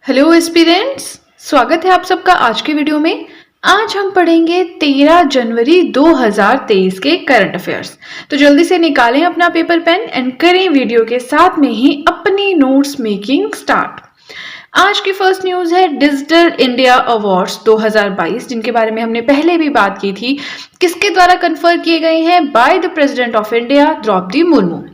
Hello aspirants, स्वागत है आप सबका आज के वीडियो में। आज हम पढ़ेंगे 13 जनवरी 2023 के करंट अफेयर्स। तो जल्दी से निकालें अपना पेपर पेन एंड करें वीडियो के साथ में ही अपनी नोट्स मेकिंग स्टार्ट। आज की फर्स्ट न्यूज है डिजिटल इंडिया अवार्ड्स 2022, जिनके बारे में हमने पहले भी बात की थी। किसके द्वारा कन्फर किए गए हैं? By the president of India Draupadi Murmu.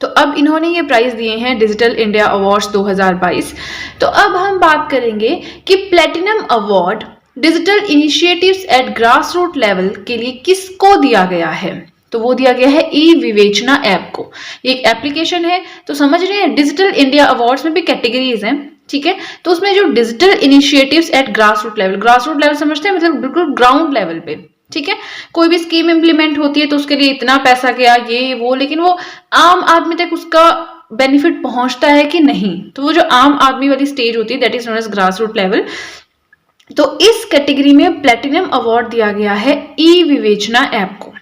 तो अब इन्होंने ये प्राइज दिए हैं डिजिटल इंडिया अवार्ड्स 2022। तो अब हम बात करेंगे कि platinum award digital initiatives at grass root level के लिए किसको दिया गया है? तो वो दिया गया है ई विवेचना ऐप को। ये एक एप्लीकेशन है। तो समझ रहे हैं, डिजिटल इंडिया अवार्ड्स में भी कैटेगरीज हैं, ठीक है। तो उसमें जो digital initiatives at grass root level समझते हैं, मतलब बिल्कुल ग्राउंड लेवल पे, ठीक है। कोई भी स्कीम इंप्लीमेंट होती है तो उसके लिए इतना पैसा गया, ये वो, लेकिन वो आम आदमी तक उसका बेनिफिट पहुंचता है कि नहीं? तो वो जो आम आदमी वाली स्टेज होती है, that is known as grass root level. तो इस कैटेगरी में प्लेटिनम अवार्ड दिया गया है ई विवेचना ऐप को।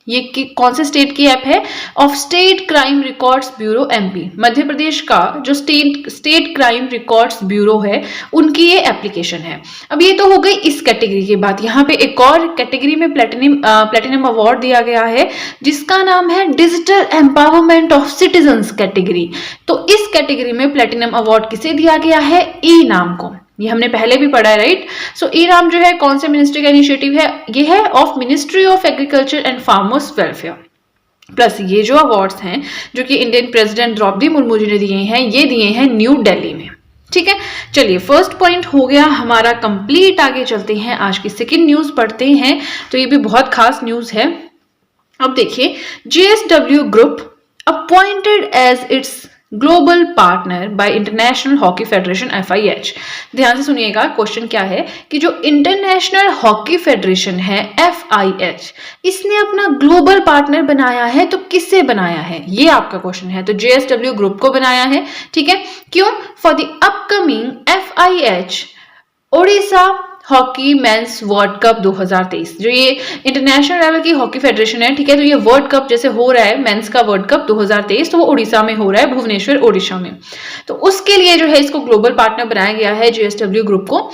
ये कौन से स्टेट की ऐप है? Of state crime records bureau MP. Madhya Pradesh का जो स्टेट क्राइम रिकॉर्ड्स ब्यूरो है, उनकी ये एप्लीकेशन है। अब ये तो हो गई इस कैटेगरी की बात। यहाँ पे एक और कैटेगरी में प्लेटिनम अवार्ड दिया गया है, जिसका नाम है digital empowerment of citizens category. तो इस कैटेगरी में प्लेटिनम अवार्ड किसे दिया गया है? ई नाम को। ये हमने पहले भी पढ़ा है, राइट। सो ई नाम जो है कौन से मिनिस्ट्री का इनिशिएटिव है? ये है of ministry of agriculture and farmers welfare. Plus ये जो अवार्ड्स हैं, जो कि इंडियन प्रेसिडेंट द्रौपदी मुर्मू जी ने दिए हैं, ये दिए हैं न्यू दिल्ली में, ठीक है। चलिए, फर्स्ट पॉइंट हो गया हमारा कंप्लीट। आगे चलते हैं, आज की सेकेंड न्यूज पढ़ते हैं। तो ये भी बहुत खास न्यूज है। अब देखिए, JSW group appointed as its global partner by international hockey federation FIH। ध्यान से सुनिएगा, क्वेश्चन क्या है कि जो इंटरनेशनल हॉकी फेडरेशन है FIH, इसने अपना ग्लोबल पार्टनर बनाया है। तो किससे बनाया है, ये आपका क्वेश्चन है। तो JSW ग्रुप को बनाया है, ठीक है। क्यों? For the upcoming FIH Odisha hockey mains world cup 2023। जो ये इंटरनेशनल लेवल की हॉकी फेडरेशन है, ठीक है। तो ये वर्ल्ड कप जैसे हो रहा है, मेंस का वर्ल्ड कप 2023, तो वो उड़ीसा में हो रहा है, भुवनेश्वर ओडिशा में। तो उसके लिए जो है इसको ग्लोबल पार्टनर बनाया गया है JSW ग्रुप को।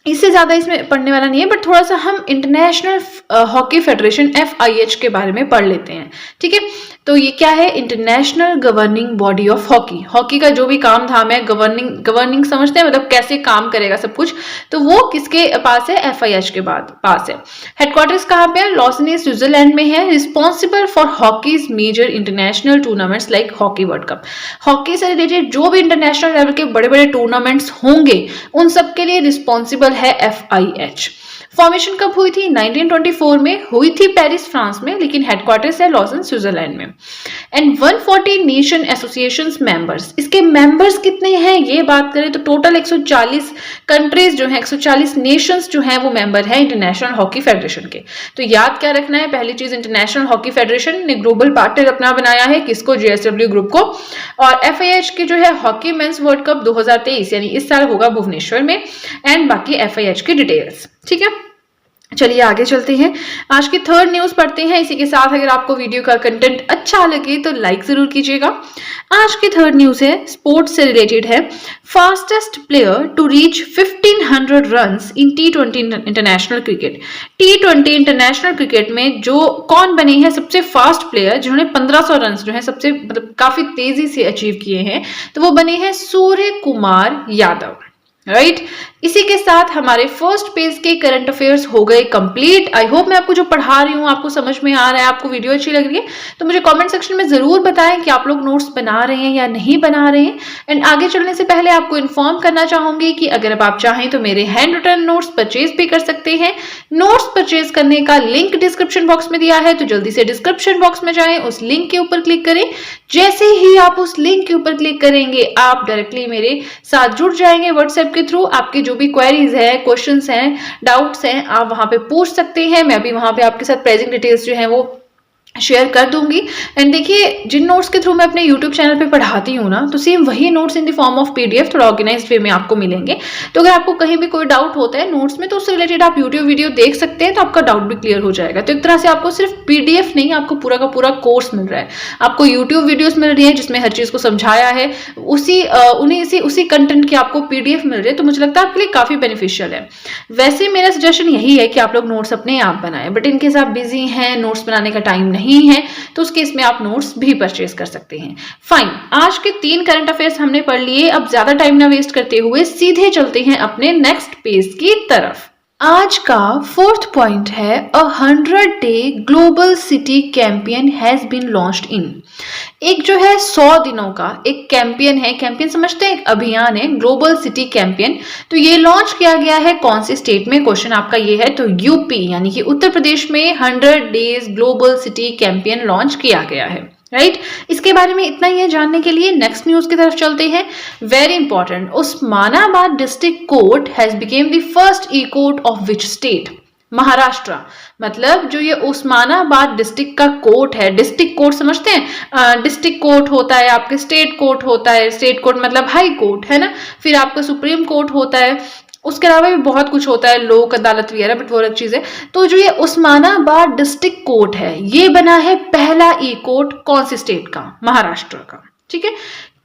इससे ज्यादा इसमें पढ़ने वाला नहीं है, बट थोड़ा सा हम इंटरनेशनल हॉकी फेडरेशन FIH के बारे में पढ़ लेते हैं, ठीक है। तो ये क्या है? International governing body of hockey. Hockey का जो भी काम धाम है, गवर्निंग समझते हैं, मतलब कैसे काम करेगा सब कुछ। तो वो किसके पास है? FIH के पास है। हेडक्वार्टर्स कहाँ पे है? लॉसने स्विट्जरलैंड में है। Responsible for hockey's major international tournaments like hockey world cup. हॉकी से रिलेटेड जो भी इंटरनेशनल लेवल के बड़े बड़े टूर्नामेंट्स होंगे, उन सब के लिए रिस्पॉन्सिबल है FIH। फॉर्मेशन कब हुई थी? 1924 में हुई थी, पेरिस फ्रांस में, लेकिन हेडक्वार्टर्स है लॉसन स्विट्जरलैंड में। And 140 nation associations members. इसके मेंबर्स कितने हैं ये बात करें तो टोटल 140 कंट्रीज जो हैं, 140 नेशंस जो हैं, वो मेंबर है इंटरनेशनल हॉकी फेडरेशन के। तो याद क्या रखना है? पहली चीज, इंटरनेशनल हॉकी फेडरेशन ने ग्लोबल पार्टनर अपना बनाया है, किसको? JSW ग्रुप को। और FIH के जो है हॉकी मेंस वर्ल्ड कप 2023, यानी इस साल होगा भुवनेश्वर में। एंड बाकी FIH की डिटेल्स, ठीक है। चलिए आगे चलते हैं, आज की थर्ड न्यूज पढ़ते हैं। इसी के साथ अगर आपको वीडियो का कंटेंट अच्छा लगे तो लाइक जरूर कीजिएगा। आज की थर्ड न्यूज है, स्पोर्ट्स से रिलेटेड है। Fastest player to reach 1500 runs in T20 international cricket. T20 international cricket में जो कौन बने हैं सबसे फास्ट प्लेयर, जिन्होंने 1500 रन जो है सबसे मतलब काफी तेजी से अचीव किए हैं, तो वो बने हैं सूर्य कुमार यादव, राइट। इसी के साथ हमारे फर्स्ट पेज के करंट अफेयर्स हो गए कंप्लीट। आई होप मैं आपको जो पढ़ा रही हूँ आपको समझ में आ रहा है, आपको वीडियो अच्छी लग रही है। तो मुझे कमेंट सेक्शन में जरूर बताएं कि आप लोग नोट्स बना रहे हैं या नहीं बना रहे हैं। एंड आगे चलने से पहले आपको इन्फॉर्म करना चाहूंगी कि अगर आप चाहें तो मेरे हैंड रिटन नोट्स परचेज भी कर सकते हैं। नोट्स परचेज करने का लिंक डिस्क्रिप्शन बॉक्स में दिया है, तो जल्दी से डिस्क्रिप्शन बॉक्स में जाएं, उस लिंक के ऊपर क्लिक करें। जैसे ही आप उस लिंक के ऊपर क्लिक करेंगे, आप डायरेक्टली मेरे साथ जुड़ जाएंगे व्हाट्सएप के थ्रू। आपके जो भी क्वेरीज है, क्वेश्चंस हैं, डाउट्स हैं, आप वहां पे पूछ सकते हैं। मैं भी वहां पे आपके साथ प्राइसिंग डिटेल्स जो है वो शेयर कर दूंगी। एंड देखिए, जिन नोट्स के थ्रू मैं अपने यूट्यूब चैनल पे पढ़ाती हूँ ना, तो सेम वही notes in the form of PDF थोड़ा ऑर्गेनाइज्ड वे में आपको मिलेंगे। तो अगर आपको कहीं भी कोई डाउट होता है नोट्स में, तो उससे रिलेटेड आप यूट्यूब वीडियो देख सकते हैं, तो आपका डाउट भी क्लियर हो जाएगा। तो एक तरह से आपको सिर्फ पीडीएफ नहीं, आपको पूरा का पूरा कोर्स मिल रहा है। आपको यूट्यूब वीडियोज मिल रही है जिसमें हर चीज को समझाया है, उसी कंटेंट की आपको पीडीएफ मिल रही है। तो मुझे लगता है आपके लिए काफी बेनिफिशियल है। वैसे मेरा सजेशन यही है कि आप लोग नोट्स अपने आप बनाएं, बट इनकेस आप बिजी हैं, नोट्स बनाने का टाइम नहीं है, तो उस केस में आप नोट्स भी परचेज कर सकते हैं। फाइन, आज के 3 करंट अफेयर्स हमने पढ़ लिए। अब ज्यादा टाइम ना वेस्ट करते हुए सीधे चलते हैं अपने नेक्स्ट पेज की तरफ। आज का 4th पॉइंट है, a 100-day global city campaign has been launched in. एक जो है 100 दिनों का एक कैंपेन है, कैंपेन समझते हैं, एक अभियान है, ग्लोबल सिटी कैंपेन। तो ये लॉन्च किया गया है कौन से स्टेट में, क्वेश्चन आपका ये है। तो यूपी यानी कि उत्तर प्रदेश में 100 days global city campaign launch किया गया है, राइट। इसके बारे में इतना ही है जानने के लिए। नेक्स्ट न्यूज की तरफ चलते हैं। Very important, Osmanabad district court has became the first E court of which state? Maharashtra. मतलब जो ये उस्मानाबाद डिस्ट्रिक्ट का कोर्ट है, डिस्ट्रिक्ट कोर्ट समझते हैं, डिस्ट्रिक्ट कोर्ट होता है, आपके स्टेट कोर्ट होता है, स्टेट कोर्ट मतलब हाई कोर्ट है ना, फिर आपका सुप्रीम कोर्ट होता है, उसके अलावा भी बहुत कुछ होता है, लोक अदालत वगैरह, बट वो अलग चीज है। तो जो ये उस्मानाबाद डिस्ट्रिक्ट कोर्ट है, ये बना है पहला ई कोर्ट कौन से स्टेट का? महाराष्ट्र का, ठीक है।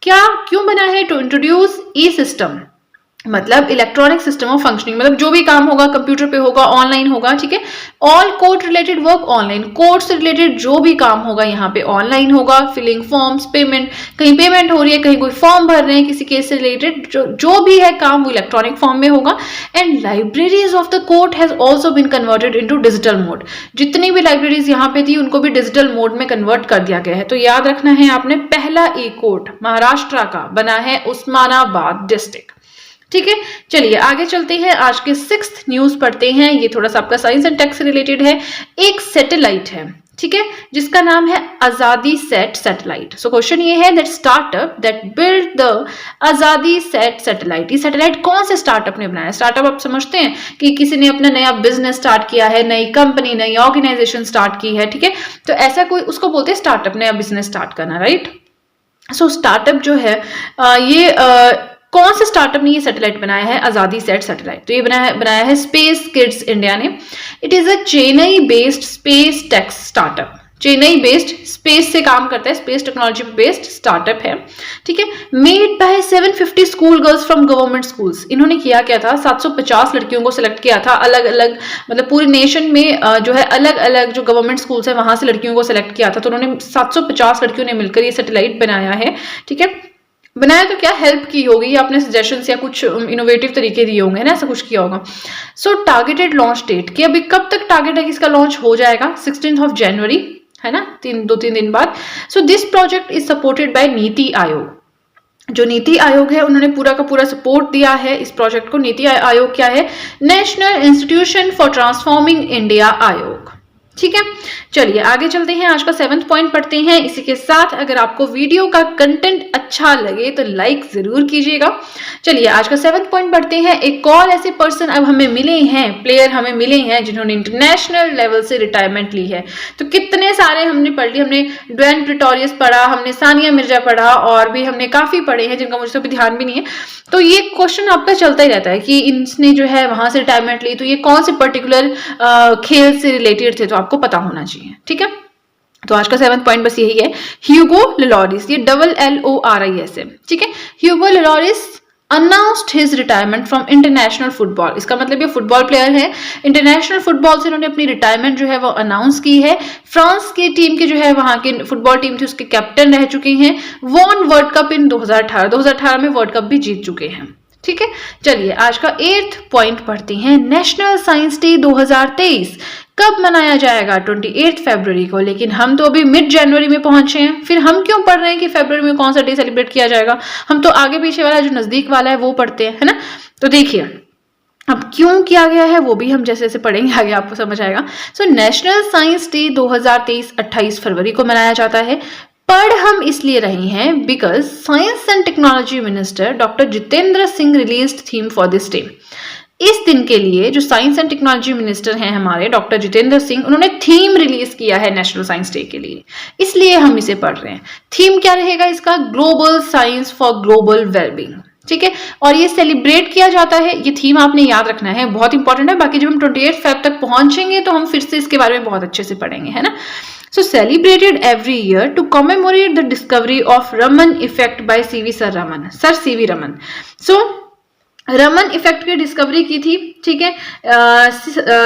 क्यों बना है? टू इंट्रोड्यूस ई सिस्टम, मतलब इलेक्ट्रॉनिक सिस्टम ऑफ फंक्शनिंग, मतलब जो भी काम होगा कंप्यूटर पे होगा, ऑनलाइन होगा, ठीक है। All court related work online, court से रिलेटेड जो भी काम होगा यहाँ पे ऑनलाइन होगा। फिलिंग फॉर्म्स, पेमेंट, कहीं पेमेंट हो रही है, कहीं कोई फॉर्म भर रहे हैं किसी केस से रिलेटेड, जो भी है काम वो इलेक्ट्रॉनिक फॉर्म में होगा। And libraries of the court has also been converted into digital mode. जितनी भी लाइब्रेरीज यहाँ पे थी उनको भी डिजिटल मोड में कन्वर्ट कर दिया गया है। तो याद रखना है आपने, पहला ई कोर्ट महाराष्ट्र का बना है उस्मानाबाद डिस्ट्रिक्ट, ठीक है। चलिए आगे चलते हैं, आज के 6th न्यूज पढ़ते हैं। ये थोड़ा सा आपका साइंस एंड टेक से रिलेटेड है। एक सैटेलाइट है, ठीक है, जिसका नाम है आजादी सेट सैटेलाइट। सो क्वेश्चन ये है, that startup that build the आजादी सेट सैटेलाइट, ये सैटेलाइट कौन से स्टार्टअप ने बनाया? स्टार्टअप आप समझते हैं कि किसी ने अपना नया बिजनेस स्टार्ट किया है, नई कंपनी, नई ऑर्गेनाइजेशन स्टार्ट की है, ठीक है। तो ऐसा कोई, उसको बोलते हैं स्टार्टअप, नया बिजनेस स्टार्ट करना, राइट। सो स्टार्टअप जो है ये कौन से स्टार्टअप ने ये सैटेलाइट बनाया है? आजादी सेट सैटेलाइट। तो ये बनाया है स्पेस किड्स इंडिया ने। It is a Chennai based space tech startup, Chennai based, space से काम करता है, स्पेस टेक्नोलॉजी बेस्ड स्टार्टअप है, ठीक है। Made by 750 school girls from government schools. इन्होंने किया क्या था, 750 लड़कियों को सिलेक्ट किया था, अलग अलग, मतलब पूरे नेशन में जो है अलग अलग जो गवर्नमेंट स्कूल्स है वहां से लड़कियों को सिलेक्ट किया था। तो उन्होंने 750 लड़कियों ने मिलकर ये सैटेलाइट बनाया है, ठीक है। बनाया तो क्या, हेल्प की होगी, आपने सजेशंस या कुछ इनोवेटिव तरीके दिए होंगे ना, ऐसा कुछ किया होगा। सो टारगेटेड लॉन्च डेट, कि अभी कब तक टारगेट है कि इसका लॉन्च हो जाएगा? 16 जनवरी है ना, 2-3 दिन बाद। So this project is supported by NITI Aayog. जो नीति आयोग है उन्होंने पूरा का पूरा सपोर्ट दिया है इस प्रोजेक्ट को। नीति आयोग क्या है? National institution for transforming India आयोग, ठीक है। चलिए आगे चलते हैं, आज का 7th पॉइंट पढ़ते हैं। इसी के साथ अगर आपको वीडियो का कंटेंट अच्छा लगे तो लाइक जरूर कीजिएगा। चलिए आज का 7th पॉइंट पढ़ते हैं। एक और ऐसे पर्सन अब हमें मिले हैं, प्लेयर हमें मिले हैं जिन्होंने इंटरनेशनल लेवल से रिटायरमेंट ली है। तो कितने सारे हमने पढ़ लिए, हमने ड्वेन प्रिटोरियस पढ़ा, हमने सानिया मिर्जा पढ़ा, और भी हमने काफी पढ़े हैं जिनका मुझे अभी ध्यान भी नहीं है। तो ये क्वेश्चन आपका चलता ही रहता है कि इसने जो है वहां से रिटायरमेंट ली, तो ये कौन से पर्टिकुलर खेल से रिलेटेड थे, तो आपको पता होना चाहिए, ठीक है। तो आज का 7th पॉइंट बस यही है, ह्यूगो लोरिस, ये LLORIS है, ठीक है। Hugo Lloris announced his retirement from international football. इसका मतलब ये फुटबॉल प्लेयर है, इंटरनेशनल फुटबॉल से इन्होंने अपनी रिटायरमेंट जो है वो अनाउंस की है। फ्रांस की टीम के जो है वहां की फुटबॉल टीम थी उसके कैप्टन रह चुके हैं। वॉन वर्ल्ड कप इन 2018 में वर्ल्ड कप भी जीत चुके हैं, ठीक है। चलिए आज का 8th पॉइंट पढ़ते हैं। नेशनल साइंस डे 2023 कब मनाया जाएगा? 28 फरवरी को। लेकिन हम तो अभी मिड जनवरी में पहुंचे हैं, फिर हम क्यों पढ़ रहे हैं कि फरवरी में कौन सा डे सेलिब्रेट किया जाएगा? हम तो आगे पीछे वाला जो नजदीक वाला है वो पढ़ते हैं, है ना। तो देखिए अब क्यों किया गया है वो भी हम जैसे जैसे पढ़ेंगे आगे आपको समझ आएगा। सो नेशनल साइंस डे 2023 28 फरवरी को मनाया जाता है। पढ़ हम इसलिए रहे हैं because science and technology minister doctor Jitendra Singh released theme for this day. इस दिन के लिए जो साइंस एंड टेक्नोलॉजी मिनिस्टर हैं हमारे डॉक्टर जितेंद्र सिंह, उन्होंने थीम रिलीज किया है नेशनल साइंस डे के लिए, इसलिए हम इसे पढ़ रहे हैं। थीम क्या रहेगा इसका? Global science for global wellbeing, ठीक है। और ये सेलिब्रेट किया जाता है, ये थीम आपने याद रखना है, बहुत इंपॉर्टेंट है। बाकी जब हम 28 फेब तक पहुंचेंगे तो हम फिर से इसके बारे में बहुत अच्छे से पढ़ेंगे, है ना। So celebrated every year to commemorate the discovery of Raman effect by C.V. Sir C.V. Raman. So Raman effect की डिस्कवरी की थी, ठीक है,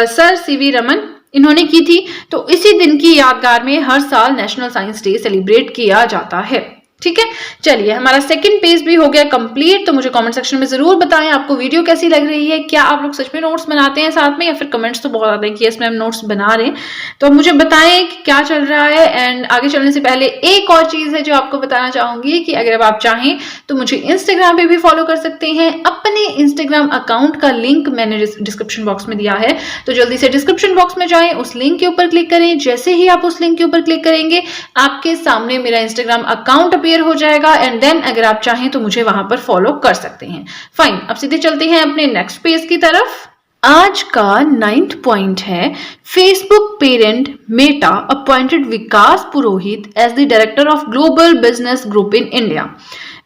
सर सीवी रमन इन्होंने की थी। तो इसी दिन की यादगार में हर साल नेशनल साइंस डे सेलिब्रेट किया जाता है, ठीक है। चलिए, हमारा सेकंड पेज भी हो गया कंप्लीट। तो मुझे कमेंट सेक्शन में जरूर बताएं आपको वीडियो कैसी लग रही है, क्या आप लोग सच में नोट्स बनाते हैं साथ में, या फिर कमेंट्स तो बहुत आते हैं कि यस मैम नोट्स बना रहे हैं। तो मुझे बताएं कि क्या चल रहा है। एंड आगे चलने से पहले एक और चीज है जो आपको बताना चाहूंगी कि अगर आप चाहें तो मुझे इंस्टाग्राम पे भी फॉलो कर सकते हैं। अपने इंस्टाग्राम अकाउंट का लिंक मैंने डिस्क्रिप्शन बॉक्स में दिया है, तो जल्दी से डिस्क्रिप्शन बॉक्स में जाएं, उस लिंक के ऊपर क्लिक करें। जैसे ही आप उस लिंक के ऊपर क्लिक करेंगे आपके सामने मेरा इंस्टाग्राम अकाउंट हो जाएगा। एंड देन अगर आप चाहें तो मुझे वहां पर फॉलो कर सकते हैं। फाइन, अब सीधे चलते हैं अपने नेक्स्ट पेज की तरफ। आज का 9th पॉइंट है, Facebook parent Meta appointed Vikas Purohit as the director of global business group in India.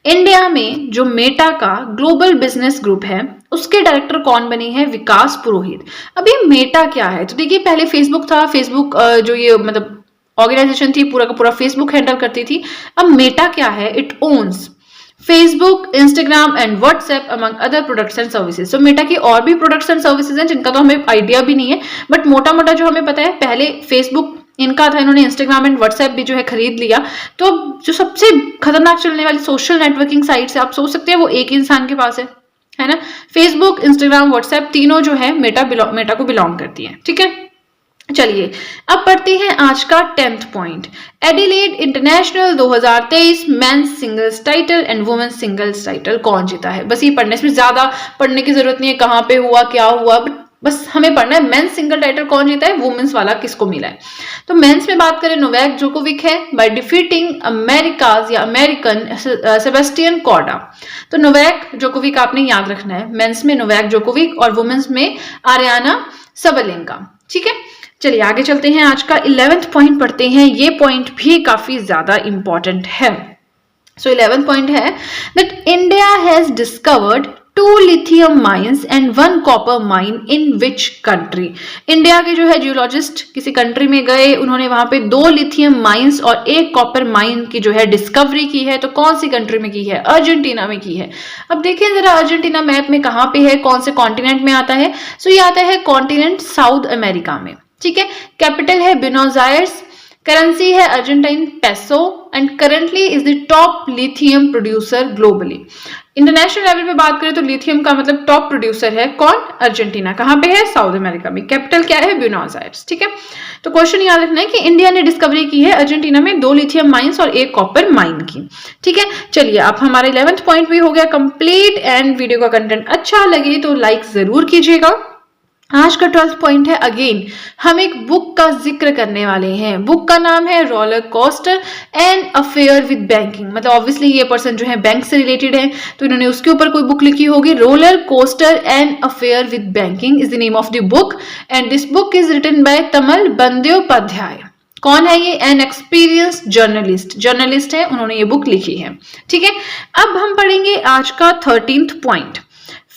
India में जो मेटा का ग्लोबल बिजनेस ग्रुप है उसके डायरेक्टर कौन बने हैं? विकास पुरोहित। अब ये मेटा क्या है? तो देखिए, पहले फेसबुक था, फेसबुक जो ये मतलब ऑर्गेनाइजेशन थी पूरा का पूरा फेसबुक हैंडल करती थी। अब मेटा क्या है? It owns Facebook, Instagram and WhatsApp among other products and services. So Meta की और भी प्रोडक्ट्स एंड सर्विसेज हैं जिनका तो हमें आइडिया भी नहीं है, बट मोटा मोटा जो हमें पता है, पहले फेसबुक इनका था, इन्होंने इंस्टाग्राम एंड व्हाट्सएप भी जो है खरीद लिया। तो जो सबसे खतरनाक चलने वाली सोशल नेटवर्किंग साइट से आप सोच सकते हैं वो एक ही इंसान के पास है ना। फेसबुक, इंस्टाग्राम, व्हाट्सएप तीनों जो है मेटा को बिलोंग करती है, ठीक है। चलिए, अब पढ़ते हैं आज का 10th point. Adelaide international 2023 men's singles title and women's singles title कौन जीता है? बस ये पढ़ने से ज्यादा पढ़ने की जरूरत नहीं है कहां पे हुआ क्या हुआ, बस हमें पढ़ना है मेंस सिंगल टाइटल कौन जीता है, वुमेन्स वाला किसको मिला है। तो मेंस में बात करें, नोवाक जोकोविक है बाय डिफीटिंग अमेरिकाज या अमेरिकन सेबेस्टियन कॉर्डा। तो नोवाक जोकोविक आपने याद रखना है, मेंस में नोवाक जोकोविक और वुमेन्स में आरियाना सबलेंका, ठीक है। चलिए आगे चलते हैं, आज का 11th पॉइंट पढ़ते हैं। ये पॉइंट भी काफी ज्यादा इंपॉर्टेंट है। सो 11th पॉइंट है that India has discovered 2 lithium mines and 1 copper mine in which country. India के जो है जियोलॉजिस्ट किसी कंट्री में गए, उन्होंने वहां पे 2 लिथियम माइंस और 1 कॉपर माइन की जो है डिस्कवरी की है। तो कौन सी कंट्री में की है? अर्जेंटीना में की है। अब देखिए जरा अर्जेंटीना मैप में कहां पे है, कौन से कॉन्टिनेंट में आता है? सो ये आता है कॉन्टिनेंट साउथ अमेरिका में, ठीक है। कैपिटल है ब्यूनोस आयर्स, करेंसी है Argentine peso and currently is the top lithium producer globally. International level पे बात करें तो लिथियम का मतलब टॉप प्रोड्यूसर है कौन? अर्जेंटीना। कहां पे है? साउथ अमेरिका में। कैपिटल क्या है? ब्यूनोस आयर्स, ठीक है। तो क्वेश्चन याद रखना है कि इंडिया ने डिस्कवरी की है अर्जेंटीना में 2 लिथियम माइंस और 1 कॉपर माइन की, ठीक है। चलिए, अब हमारा 11th पॉइंट भी हो गया कंप्लीट। एंड वीडियो का कंटेंट अच्छा लगे तो लाइक जरूर कीजिएगा। आज का 12th पॉइंट है, अगेन हम एक बुक का जिक्र करने वाले हैं। बुक का नाम है roller coaster and affair with banking. मतलब ऑब्वियसली ये पर्सन जो है बैंक से रिलेटेड है, तो इन्होंने उसके ऊपर कोई बुक लिखी होगी। Roller coaster and affair with banking is the name of the book and this book is written by Tamal Bandyopadhyay. कौन है ये? एन एक्सपीरियंस्ड जर्नलिस्ट है, उन्होंने ये बुक लिखी है, ठीक है। अब हम पढ़ेंगे आज का 13th point.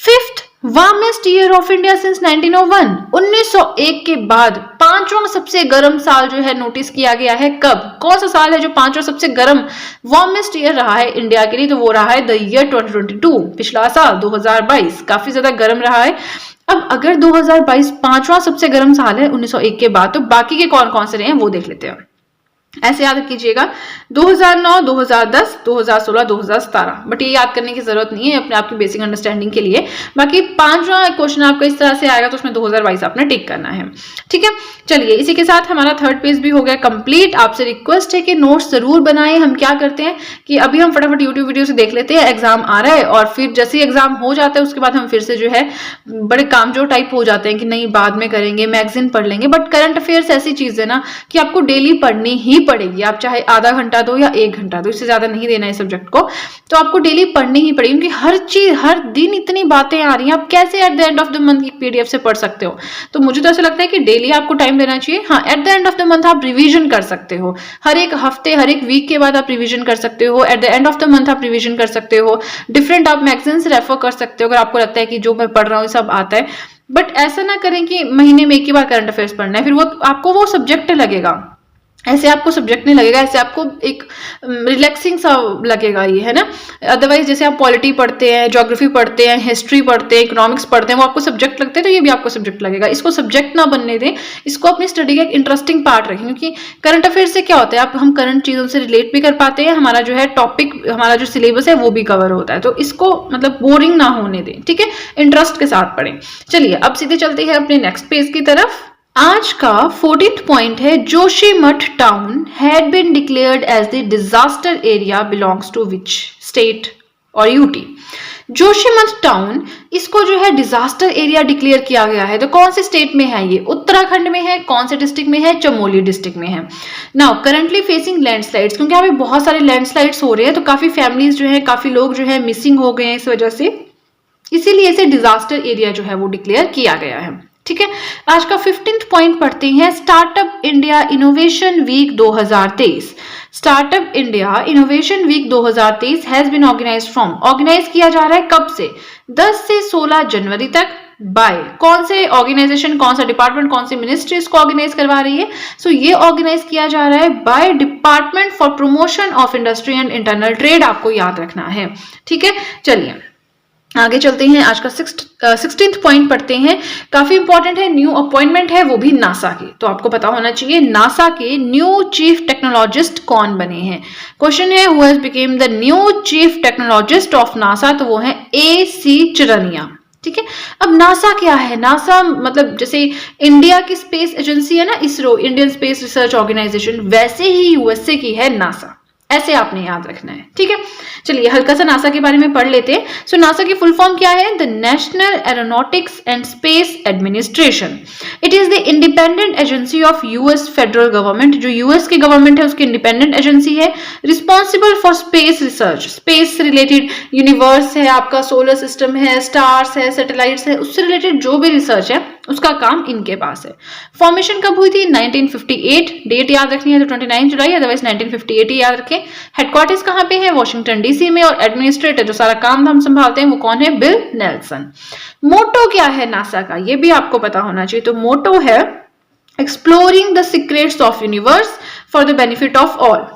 5th warmest year of India since 1901। 1901 के बाद 5वां सबसे गर्म साल जो है नोटिस किया गया है। कब? कौन सा साल है जो 5वां सबसे गर्म वार्मेस्ट ईयर रहा है इंडिया के लिए? तो वो रहा है द ईयर 2022, पिछला साल 2022 काफी ज्यादा गर्म रहा है। अब अगर 2022 5वां सबसे गर्म साल है 1901 के बाद, तो बाकी के कौन कौन से रहे हैं वो देख लेते हैं। ऐसे याद कीजिएगा 2009, 2010, 2016, 2017, बट ये याद करने की जरूरत नहीं है, अपने आपकी बेसिक अंडरस्टैंडिंग के लिए। बाकी 5वां क्वेश्चन आपका इस तरह से आएगा तो उसमें 2022 आपने टिक करना है, ठीक है। चलिए, इसी के साथ हमारा 3rd पेज भी हो गया कंप्लीट। आपसे रिक्वेस्ट है कि नोट्स जरूर बनाएं। हम क्या करते हैं कि अभी हम फटाफट यूट्यूब वीडियो से देख लेते हैं, एग्जाम आ रहा है, और फिर जैसे ही एग्जाम हो जाता है उसके बाद हम फिर से जो है बड़े कामजोर टाइप हो जाते हैं कि नहीं बाद में करेंगे, मैगजीन पढ़ लेंगे। बट करंट अफेयर्स ऐसी चीज है ना कि आपको डेली पढ़नी ही ही पड़ेगी, आप चाहे आधा घंटा दो या 1 घंटा दो, इससे ज्यादा नहीं देना है सब्जेक्ट को, तो आपको डेली पढ़नी ही पड़ेगी, क्योंकि हर चीज हर दिन इतनी बातें आ रही हैं, आप कैसे at the end of the month की पीडीएफ से पढ़ सकते हो। तो मुझे तो ऐसा लगता है कि डेली आपको टाइम देना चाहिए। हाँ, at the end of the month आप रिविजन कर सकते हो, हर एक हफ्ते हर एक वीक के बाद आप रिविजन कर सकते हो, at the end of the month आप रिविजन कर सकते हो, डिफरेंट आप मैगजीन्स रेफर कर सकते हो अगर आपको लगता है कि जो मैं पढ़ रहा हूँ सब आता है। बट ऐसा ना करें कि महीने में एक ही बार करंट अफेयर्स पढ़ना है, फिर वो आपको वो सब्जेक्ट लगेगा, ऐसे आपको सब्जेक्ट नहीं लगेगा, ऐसे आपको एक रिलैक्सिंग सा लगेगा ये, है ना। अदरवाइज जैसे आप पॉलिटी पढ़ते हैं, ज्योग्राफी पढ़ते हैं, हिस्ट्री पढ़ते हैं, इकोनॉमिक्स पढ़ते हैं, वो आपको सब्जेक्ट लगते हैं, तो ये भी आपको सब्जेक्ट लगेगा। इसको सब्जेक्ट ना बनने दें, इसको अपनी स्टडी का एक इंटरेस्टिंग पार्ट रखें, क्योंकि करंट अफेयर से क्या होता है, आप हम करंट चीजों से रिलेट भी कर पाते हैं, हमारा जो है टॉपिक, हमारा जो सिलेबस है वो भी कवर होता है, तो इसको मतलब बोरिंग ना होने दें, ठीक है, इंटरेस्ट के साथ पढ़ें। चलिए अब सीधे चलते हैं अपने नेक्स्ट पेज की तरफ। आज का 14th पॉइंट है, Joshimath town had been declared as the disaster area belongs to which state और यूटी। जोशीमठ टाउन, इसको जो है डिजास्टर एरिया डिक्लेयर किया गया है, तो कौन से स्टेट में है ये? उत्तराखंड में है। कौन से डिस्ट्रिक्ट में है? चमोली डिस्ट्रिक्ट में है। नाउ करंटली फेसिंग लैंडस्लाइड्स, क्योंकि यहाँ पे बहुत सारे लैंडस्लाइड्स हो रहे हैं, तो काफी फैमिलीज जो है, काफी लोग जो है मिसिंग हो गए हैं इस वजह से, इसीलिए इसे डिजास्टर एरिया जो है वो डिक्लेयर किया गया है, ठीक है। आज का 15th पॉइंट पढ़ते हैं, startup India innovation week 2023। Startup India innovation week 2023 has been organised from, organise किया जा रहा है कब से? 10 से 16 जनवरी तक। बाय कौन से ऑर्गेनाइजेशन, कौन सा डिपार्टमेंट, कौन सी मिनिस्ट्री इसको ऑर्गेनाइज करवा रही है? सो ये ऑर्गेनाइज किया जा रहा है by department for promotion of industry and internal trade, आपको याद रखना है, ठीक है। चलिए आगे चलते हैं, आज का 16th पॉइंट पढ़ते हैं, काफी इंपॉर्टेंट है, न्यू अपॉइंटमेंट है, वो भी नासा की, तो आपको पता होना चाहिए नासा के न्यू चीफ टेक्नोलॉजिस्ट कौन बने हैं। क्वेश्चन है, who has became the new chief technologist of NASA, तो वो है AC चिरनिया, ठीक है। अब नासा क्या है? नासा मतलब जैसे इंडिया की स्पेस एजेंसी है ना, ISRO, Indian space research organisation, वैसे ही USA की है नासा, ऐसे आपने याद रखना है, ठीक है। चलिए हल्का सा नासा के बारे में पढ़ लेते हैं। सो नासा की फुल फॉर्म क्या है? The national aeronautics and space administration. It is the independent agency of US federal government, जो US की गवर्नमेंट है उसकी इंडिपेंडेंट एजेंसी है, responsible for space research, space से रिलेटेड, यूनिवर्स है आपका, सोलर सिस्टम है, स्टार्स है, सैटेलाइट्स है, उससे रिलेटेड जो भी रिसर्च है उसका काम इनके पास है। फॉर्मेशन कब हुई थी? 1958, डेट याद रखनी है तो 29 जुलाई, अदरवाइज 1958 ही याद रखें। हेडक्वार्टर्स कहाँ पे है? वॉशिंगटन DC में, और एडमिनिस्ट्रेटर जो सारा काम धाम संभालते हैं वो कौन है? Bill Nelson. मोटो क्या है नासा का? ये भी आपको पता होना चाहिए, तो मोटो है exploring the secrets of universe for the benefit of all.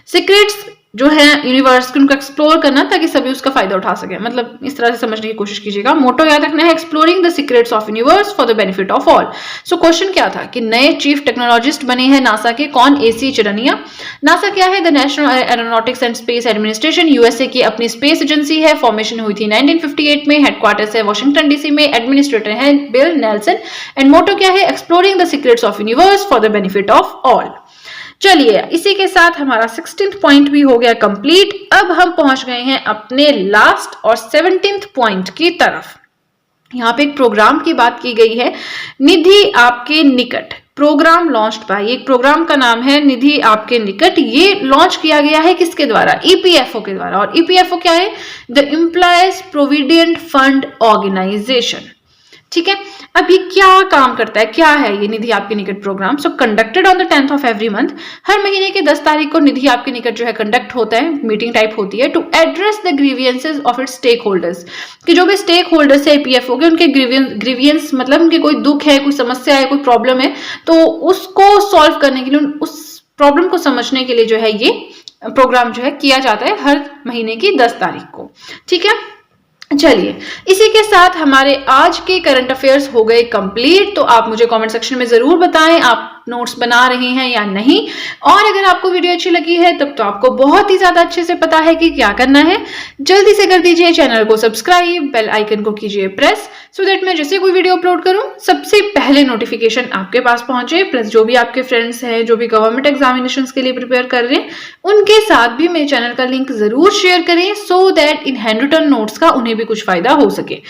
Secrets जो है यूनिवर्स को, उनको एक्सप्लोर करना ताकि सभी उसका फायदा उठा सके, मतलब इस तरह से समझने की कोशिश कीजिएगा। मोटो याद रखना है, exploring the secrets of universe for the benefit of all. So question क्या था कि नए चीफ टेक्नोलॉजिस्ट बने हैं नासा के, कौन? AC चिरनिया। नासा क्या है? The national aeronautics and space administration, USA की अपनी स्पेस एजेंसी है, फॉर्मेशन हुई थी 1958 में, हेडक्वार्टर्स है वॉशिंगटन DC में, एडमिनिस्ट्रेटर है बिल नेल्सन, एंड मोटो क्या है? Exploring the secrets of universe for the benefit of all. चलिए इसी के साथ हमारा 16th पॉइंट भी हो गया कंप्लीट। अब हम पहुंच गए हैं अपने लास्ट और 17th पॉइंट की तरफ। यहाँ पे एक प्रोग्राम की बात की गई है, निधि आपके निकट, प्रोग्राम लॉन्च्ड बाय, एक प्रोग्राम का नाम है निधि आपके निकट। ये लॉन्च किया गया है किसके द्वारा? EPFO के द्वारा। और EPFO क्या है? The employees provident fund organisation, ठीक है। अब ये क्या काम करता है, क्या है ये निधि आपके निकट programme? So conducted on the 10th of every month, हर महीने के 10 तारीख को निधि आपके निकट जो है कंडक्ट होता है, मीटिंग टाइप होती है, to address the grievances of its stake holders, कि जो भी स्टेक होल्डर्स है EPFO के, उनके ग्रीवियंस मतलब उनके कोई दुख है, कोई समस्या है, कोई प्रॉब्लम है, तो उसको सॉल्व करने के लिए, उस प्रॉब्लम को समझने के लिए जो है ये प्रोग्राम जो है किया जाता है हर महीने की 10 तारीख को, ठीक है। चलिए इसी के साथ हमारे आज के करंट अफेयर्स हो गए कंप्लीट। तो आप मुझे कमेंट सेक्शन में जरूर बताएं आप नोट्स बना रहे हैं या नहीं, और अगर आपको वीडियो अच्छी लगी है तब तो आपको बहुत ही ज्यादा अच्छे से पता है कि क्या करना है। जल्दी से कर दीजिए चैनल को सब्सक्राइब, बेल आइकन को कीजिए प्रेस, सो दैट मैं जैसे कोई वीडियो अपलोड करूं सबसे पहले नोटिफिकेशन आपके पास पहुंचे। प्लस जो भी आपके फ्रेंड्स हैं जो भी गवर्नमेंट एग्जामिनेशंस के लिए प्रिपेयर कर रहे हैं, उनके साथ भी मेरे चैनल का लिंक जरूर शेयर करें, so that in hand written notes का उन्हें भी कुछ फायदा हो सके।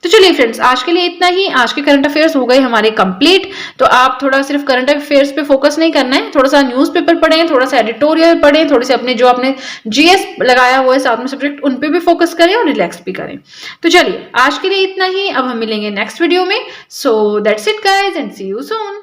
तो चलिए फ्रेंड्स, आज के लिए इतना ही। आज के करंट अफेयर्स हो गए हमारे कंप्लीट। तो आप थोड़ा सिर्फ करंट अफेयर्स पे फोकस नहीं करना है, थोड़ा सा न्यूज़पेपर पढ़ें, थोड़ा सा एडिटोरियल पढ़ें, थोड़े से अपने जो आपने जीएस लगाया हुआ है साथ में सब्जेक्ट, उन पे भी फोकस करें और रिलैक्स भी करें। तो चलिए आज के लिए इतना ही, अब हम मिलेंगे नेक्स्ट वीडियो में। So that's it guys and see you soon.